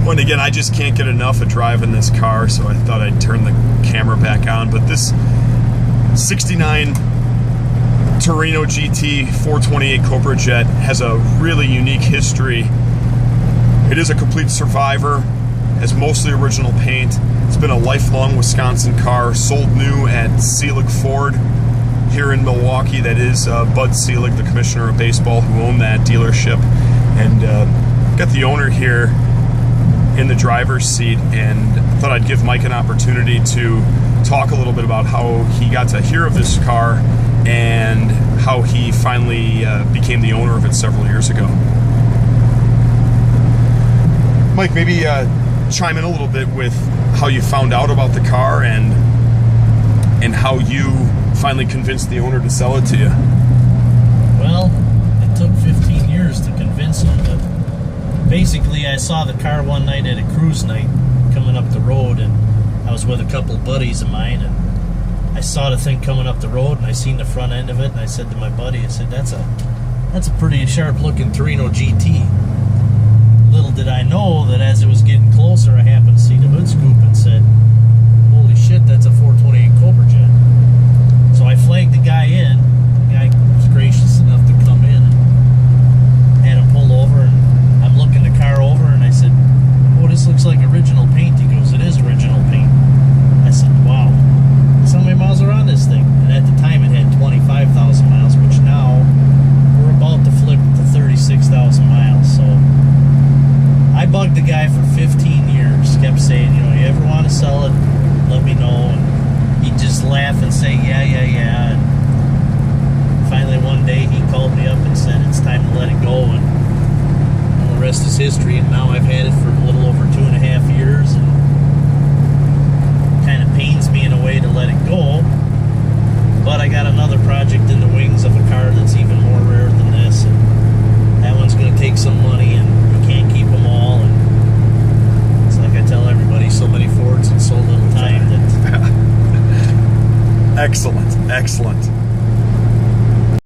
Well, and again, I just can't get enough of driving this car, so I thought I'd turn the camera back on. But this 69 Torino GT 428 Cobra Jet has a really unique history. It is a complete survivor, has mostly original paint. It's been a lifelong Wisconsin car, sold new at Selig Ford here in Milwaukee. That is Bud Selig, the commissioner of baseball, who owned that dealership. And got the owner here in the driver's seat, and thought I'd give Mike an opportunity to talk a little bit about how he got to hear of this car and how he finally became the owner of it several years ago. Mike, maybe chime in a little bit with how you found out about the car and how you finally convinced the owner to sell it to you. Well, it took 15 years to convince him, but basically I saw the car one night at a cruise night coming up the road, and I was with a couple buddies of mine, and I saw the thing coming up the road, and I seen the front end of it, and I said to my buddy, I said, that's a pretty sharp looking Torino GT. Little did I know that as it was getting closer, I happened to see the hood scoop and said, holy shit, that's a 428 Cobra Jet. So I flagged the guy in. The guy was gracious enough to come in and had him pull over, and I'm looking the car over, and I said, oh, this looks like original paint. He goes, it is original paint. I said, wow, how many miles are on this thing? And at the time it had 25,000 miles, which now we're about to flip to 36,000 miles. So I bugged the guy for 15 years, kept saying, you know, you ever want to sell it, let me know. And he'd just laugh and say, yeah. And finally one day he called me up and said, it's time to let it go. And the rest is history. And now I've had it for a little over 2.5 years. And it kind of pains me in a way to let it go. But I got another project in the wings of a car that's even more rare than this. And that one's going to take some money, and you can't keep them all. And it's like I tell everybody, so many Fords in so little time that... Excellent.